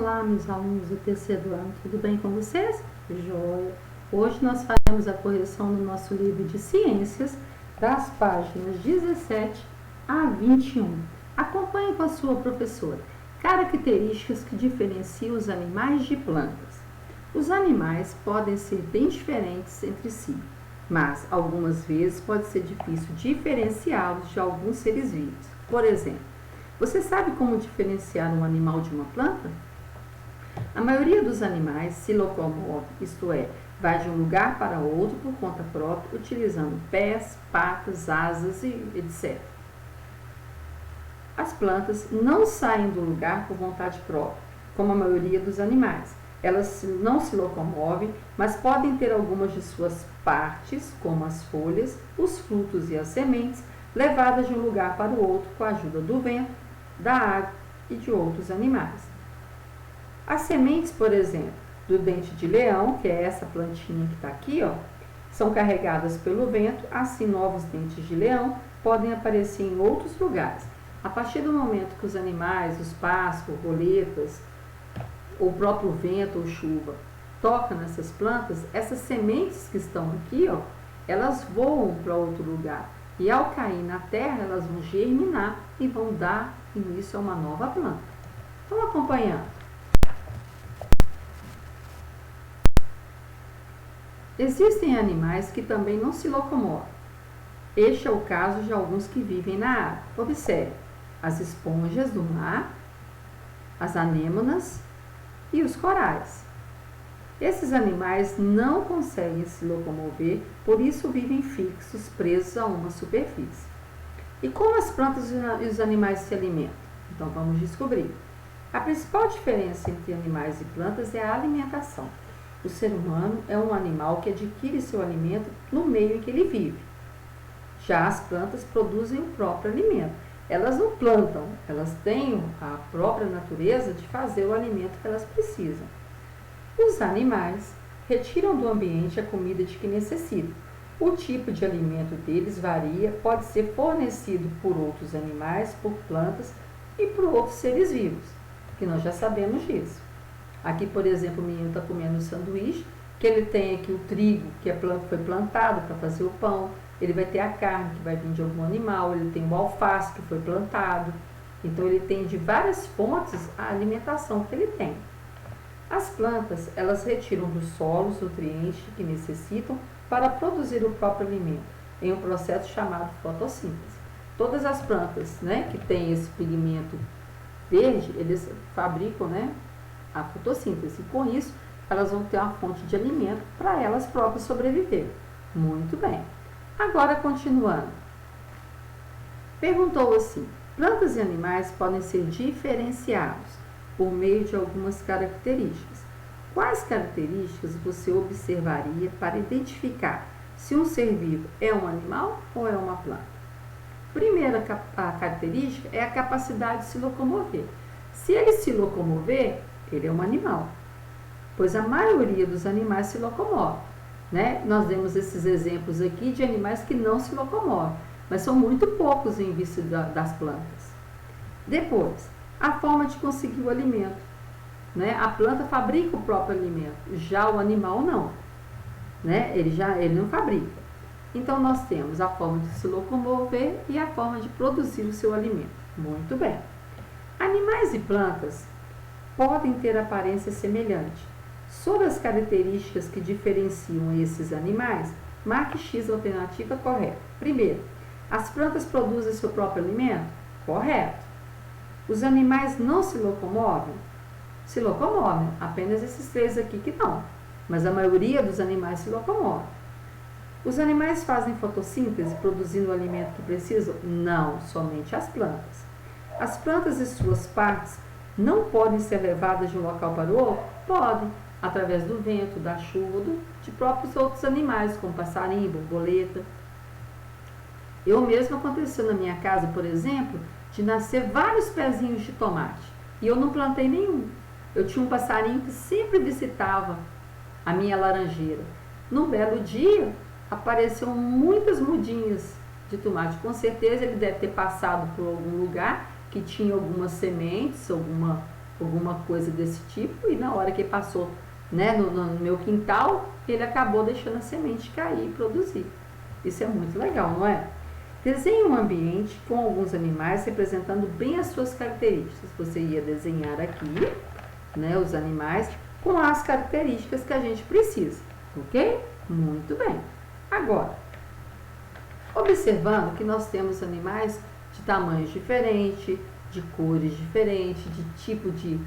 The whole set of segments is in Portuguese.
Olá, meus alunos do terceiro ano, tudo bem com vocês? Joia! Hoje nós faremos a correção do nosso livro de ciências, das páginas 17 a 21. Acompanhe com a sua professora. Características que diferenciam os animais de plantas. Os animais podem ser bem diferentes entre si, mas algumas vezes pode ser difícil diferenciá-los de alguns seres vivos. Por exemplo, você sabe como diferenciar um animal de uma planta? A maioria dos animais se locomove, isto é, vai de um lugar para outro por conta própria, utilizando pés, patas, asas e etc. As plantas não saem do lugar por vontade própria, como a maioria dos animais. Elas não se locomovem, mas podem ter algumas de suas partes, como as folhas, os frutos e as sementes, levadas de um lugar para o outro com a ajuda do vento, da água e de outros animais. As sementes, por exemplo, do dente de leão, que é essa plantinha que está aqui, ó, são carregadas pelo vento, assim novos dentes de leão podem aparecer em outros lugares. A partir do momento que os animais, os pássaros, borboletas, o próprio vento ou chuva tocam nessas plantas, essas sementes que estão aqui, ó, elas voam para outro lugar. E ao cair na terra, elas vão germinar e vão dar início a uma nova planta. Estão acompanhando? Existem animais que também não se locomovem. Este é o caso de alguns que vivem na água. Observe, as esponjas do mar, as anêmonas e os corais. Esses animais não conseguem se locomover, por isso vivem fixos, presos a uma superfície. E como as plantas e os animais se alimentam? Então vamos descobrir. A principal diferença entre animais e plantas é a alimentação. O ser humano é um animal que adquire seu alimento no meio em que ele vive. Já as plantas produzem o próprio alimento. Elas não plantam, elas têm a própria natureza de fazer o alimento que elas precisam. Os animais retiram do ambiente a comida de que necessitam. O tipo de alimento deles varia, pode ser fornecido por outros animais, por plantas e por outros seres vivos, que nós já sabemos disso. Aqui, por exemplo, o menino está comendo um sanduíche, que ele tem aqui o trigo, que foi plantado para fazer o pão, ele vai ter a carne, que vai vir de algum animal, ele tem o alface, que foi plantado. Então, ele tem de várias fontes a alimentação que ele tem. As plantas, elas retiram do solo os nutrientes que necessitam para produzir o próprio alimento, em um processo chamado fotossíntese. Todas as plantas, que têm esse pigmento verde, eles fabricam, a fotossíntese. E com isso, elas vão ter uma fonte de alimento para elas próprias sobreviver. Muito bem. Agora, continuando. Perguntou assim: plantas e animais podem ser diferenciados por meio de algumas características. Quais características você observaria para identificar se um ser vivo é um animal ou é uma planta? Primeira característica é a capacidade de se locomover. Se ele se locomover, ele é um animal, pois a maioria dos animais se locomove. Nós demos esses exemplos aqui de animais que não se locomovem, mas são muito poucos em vista das plantas. Depois, a forma de conseguir o alimento. A planta fabrica o próprio alimento, já o animal não. Ele não fabrica. Então, nós temos a forma de se locomover e a forma de produzir o seu alimento. Muito bem. Animais e plantas podem ter aparência semelhante. Sobre as características que diferenciam esses animais, marque X a alternativa correta. Primeiro, as plantas produzem seu próprio alimento? Correto. Os animais não se locomovem? Se locomovem, apenas esses três aqui que não, mas a maioria dos animais se locomove. Os animais fazem fotossíntese, produzindo o alimento que precisam? Não, somente as plantas. As plantas e suas partes não podem ser levadas de um local para o outro? Podem, através do vento, da chuva, de próprios outros animais, como passarinho, borboleta. Eu mesmo aconteceu na minha casa, por exemplo, de nascer vários pezinhos de tomate. E eu não plantei nenhum. Eu tinha um passarinho que sempre visitava a minha laranjeira. Num belo dia, apareceram muitas mudinhas de tomate. Com certeza ele deve ter passado por algum lugar que tinha algumas sementes, alguma alguma coisa desse tipo, e na hora que passou, né, no meu quintal, ele acabou deixando a semente cair e produzir. Isso é muito legal, não é? Desenhe um ambiente com alguns animais representando bem as suas características. Você ia desenhar aqui, né, os animais com as características que a gente precisa, ok? Muito bem. Agora, observando que nós temos animais de tamanhos diferentes, de cores diferentes, de tipo de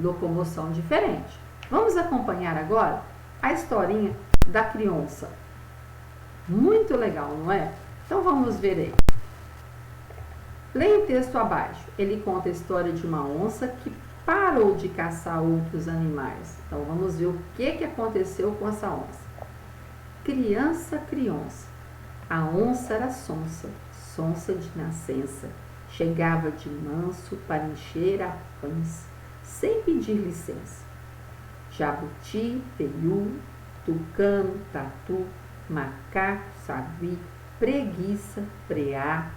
locomoção diferente. Vamos acompanhar agora a historinha da criança. Muito legal, não é? Então vamos ver aí. Leia o texto abaixo. Ele conta a história de uma onça que parou de caçar outros animais. Então vamos ver o que aconteceu com essa onça. Criança, criança. A onça era sonsa, sonsa de nascença. Chegava de manso para encher a pança, sem pedir licença. Jabuti, peiu, tucano, tatu, macaco, sagui, preguiça, preá,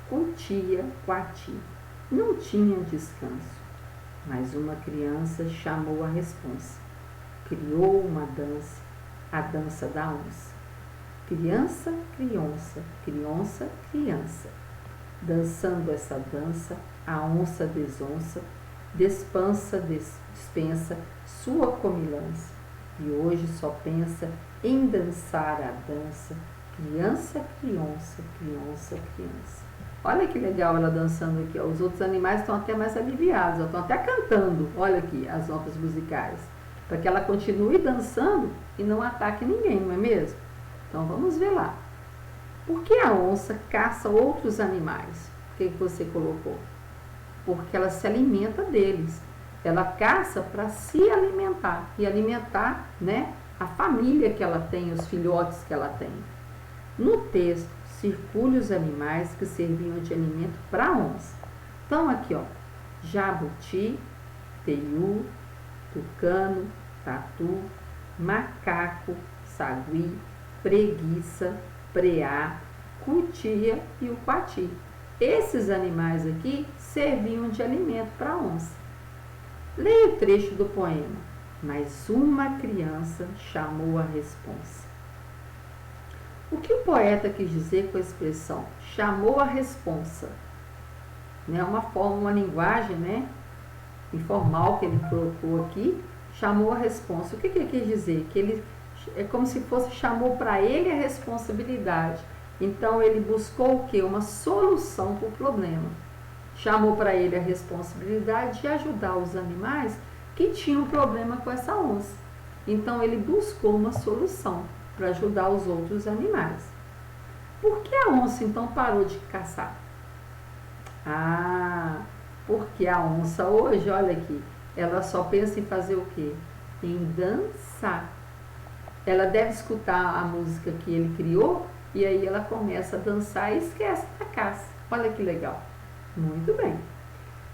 cutia, quati. Não tinha descanso. Mas uma criança chamou a responsa. Criou uma dança, a dança da onça. Criança, criança, criança, criança. Dançando essa dança, a onça desonça, despança, dispensa sua comilança. E hoje só pensa em dançar a dança. Criança, criança, criança, criança. Olha que legal ela dançando aqui. Ó. Os outros animais estão até mais aliviados, ó. Estão até cantando. Olha aqui as notas musicais. Para que ela continue dançando e não ataque ninguém, não é mesmo? Então vamos ver lá. Por que a onça caça outros animais? O que você colocou? Porque ela se alimenta deles. Ela caça para se alimentar e alimentar, né, a família que ela tem, os filhotes que ela tem. No texto, circule os animais que serviam de alimento para a onça. Então aqui, ó, jabuti, teiu, tucano, tatu, macaco, sagui, preguiça, preá, cutia e o quati. Esses animais aqui serviam de alimento para a onça. Leia o trecho do poema. Mas uma criança chamou a responsa. O que o poeta quis dizer com a expressão chamou a responsa? Né, uma forma, uma linguagem, né, informal que ele colocou aqui, chamou a responsa. O que ele quis dizer? Que ele é como se fosse chamou para ele a responsabilidade. Então ele buscou o quê? Uma solução para o problema. Chamou para ele a responsabilidade de ajudar os animais que tinham problema com essa onça. Então ele buscou uma solução para ajudar os outros animais. Por que a onça então parou de caçar? Ah, porque a onça hoje, olha aqui, ela só pensa em fazer o quê? Em dançar. Ela deve escutar a música que ele criou e aí ela começa a dançar e esquece da caça. Olha que legal. Muito bem.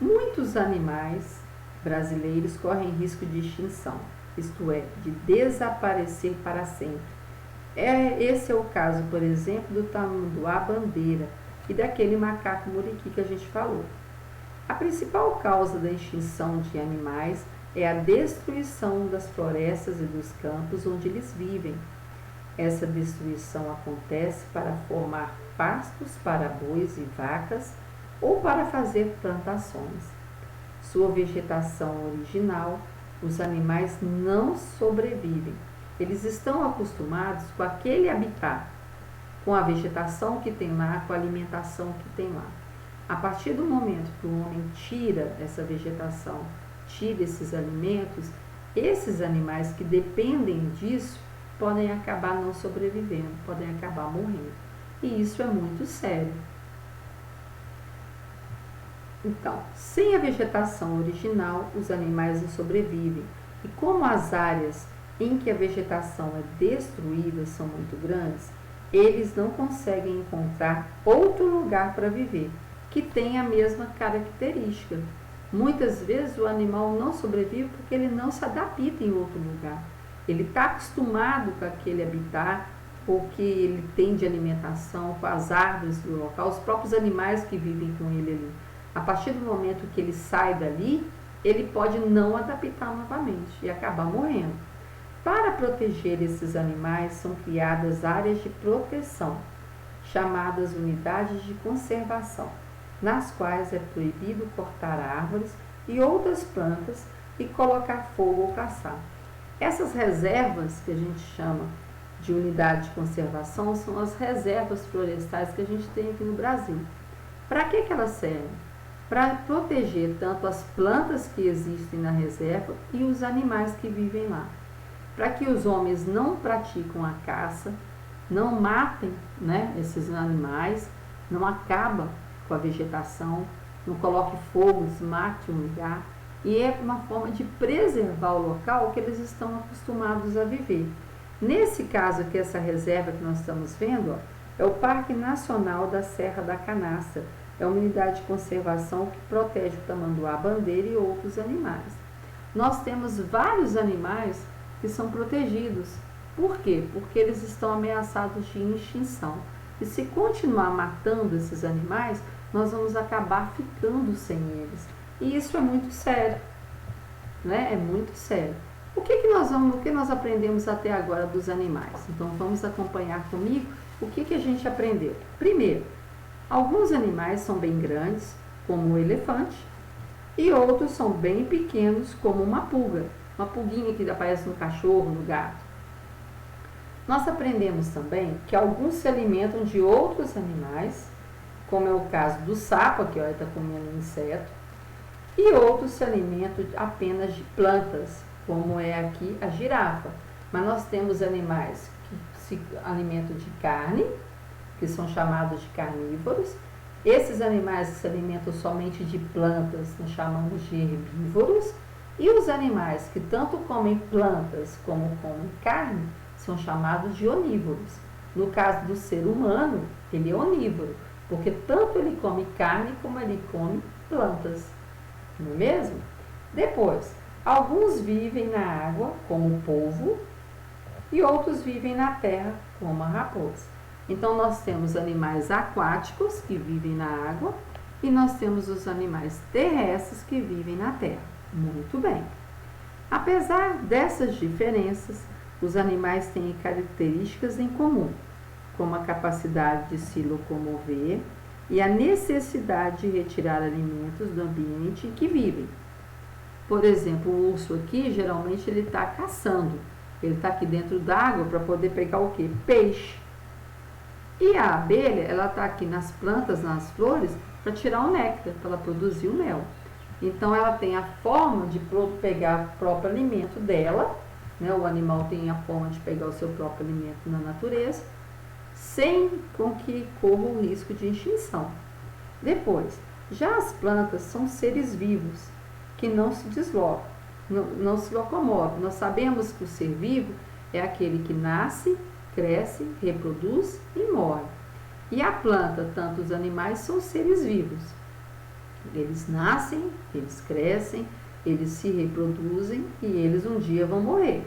Muitos animais brasileiros correm risco de extinção, isto é, de desaparecer para sempre. Esse é o caso, por exemplo, do tamanduá-bandeira e daquele macaco muriqui que a gente falou. A principal causa da extinção de animais é a destruição das florestas e dos campos onde eles vivem. Essa destruição acontece para formar pastos para bois e vacas ou para fazer plantações. Sua vegetação original, os animais não sobrevivem. Eles estão acostumados com aquele habitat, com a vegetação que tem lá, com a alimentação que tem lá. A partir do momento que o homem tira essa vegetação, tira esses alimentos, esses animais que dependem disso podem acabar não sobrevivendo, podem acabar morrendo. E isso é muito sério. Então, sem a vegetação original, os animais não sobrevivem. E como as áreas em que a vegetação é destruída são muito grandes, eles não conseguem encontrar outro lugar para viver, que tenha a mesma característica. Muitas vezes o animal não sobrevive porque ele não se adapta em outro lugar. Ele está acostumado com aquele habitat, porque ele tem de alimentação, com as árvores do local, os próprios animais que vivem com ele ali. A partir do momento que ele sai dali, ele pode não adaptar novamente e acabar morrendo. Para proteger esses animais, são criadas áreas de proteção, chamadas unidades de conservação, nas quais é proibido cortar árvores e outras plantas e colocar fogo ou caçar. Essas reservas, que a gente chama de unidade de conservação, são as reservas florestais que a gente tem aqui no Brasil. Para que elas servem? Para proteger tanto as plantas que existem na reserva e os animais que vivem lá. Para que os homens não praticam a caça, não matem, né, esses animais, não acabem com a vegetação, não coloque fogo, desmate um lugar. E é uma forma de preservar o local que eles estão acostumados a viver. Nesse caso aqui, essa reserva que nós estamos vendo, ó, é o Parque Nacional da Serra da Canastra. É uma unidade de conservação que protege o tamanduá-bandeira e outros animais. Nós temos vários animais que são protegidos. Por quê? Porque eles estão ameaçados de extinção. E se continuar matando esses animais, nós vamos acabar ficando sem eles. E isso é muito sério, né? É muito sério. O que nós aprendemos até agora dos animais? Então vamos acompanhar comigo o que a gente aprendeu. Primeiro, alguns animais são bem grandes, como o elefante, e outros são bem pequenos, como uma pulga. Uma pulguinha que aparece no cachorro, no gato. Nós aprendemos também que alguns se alimentam de outros animais, como é o caso do sapo, aqui ó, ele está comendo um inseto, e outros se alimentam apenas de plantas, como é aqui a girafa. Mas nós temos animais que se alimentam de carne, que são chamados de carnívoros. Esses animais que se alimentam somente de plantas, nós chamamos de herbívoros. E os animais que tanto comem plantas como comem carne, são chamados de onívoros. No caso do ser humano, ele é onívoro, porque tanto ele come carne como ele come plantas. Não é mesmo? Depois, alguns vivem na água, como o polvo, e outros vivem na terra, como a raposa. Então, nós temos animais aquáticos, que vivem na água, e nós temos os animais terrestres, que vivem na terra. Muito bem. Apesar dessas diferenças, os animais têm características em comum, como a capacidade de se locomover e a necessidade de retirar alimentos do ambiente em que vivem. Por exemplo, o urso aqui, geralmente ele está caçando. Ele está aqui dentro d'água para poder pegar o quê? Peixe. E a abelha, ela está aqui nas plantas, nas flores, para tirar o néctar, para ela produzir o mel. Então, ela tem a forma de pegar o próprio alimento dela, né? O animal tem a forma de pegar o seu próprio alimento na natureza, sem com que corra o risco de extinção. Depois, já as plantas são seres vivos, que não se deslocam, não se locomovem. Nós sabemos que o ser vivo é aquele que nasce, cresce, reproduz e morre. E a planta, tanto os animais, são seres vivos. Eles nascem, eles crescem, eles se reproduzem e eles um dia vão morrer.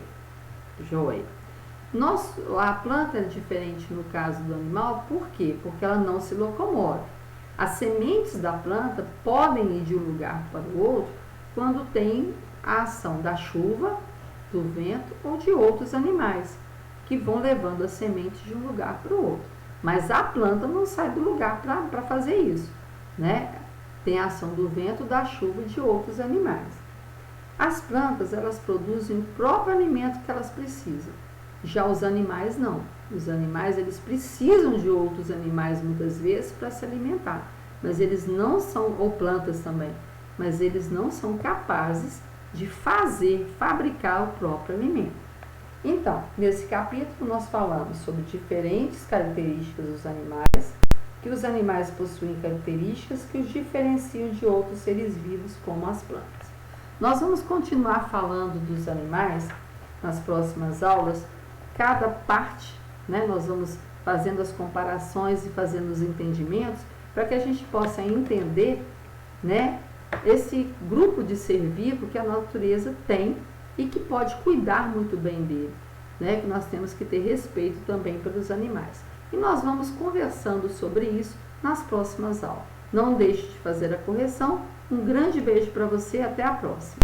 Joia. A planta é diferente no caso do animal, por quê? Porque ela não se locomove. As sementes da planta podem ir de um lugar para o outro quando tem a ação da chuva, do vento ou de outros animais que vão levando as sementes de um lugar para o outro. Mas a planta não sai do lugar para fazer isso, né? Tem a ação do vento, da chuva e de outros animais. As plantas, elas produzem o próprio alimento que elas precisam. Já os animais não. Os animais, eles precisam de outros animais muitas vezes para se alimentar. Mas eles não são, ou plantas também, mas eles não são capazes de fabricar o próprio alimento. Então, nesse capítulo nós falamos sobre diferentes características dos animais, que os animais possuem características que os diferenciam de outros seres vivos, como as plantas. Nós vamos continuar falando dos animais nas próximas aulas, cada parte, né? Nós vamos fazendo as comparações e fazendo os entendimentos para que a gente possa entender, né, esse grupo de ser vivo que a natureza tem e que pode cuidar muito bem dele, né? Que nós temos que ter respeito também pelos animais. E nós vamos conversando sobre isso nas próximas aulas. Não deixe de fazer a correção. Um grande beijo para você e até a próxima!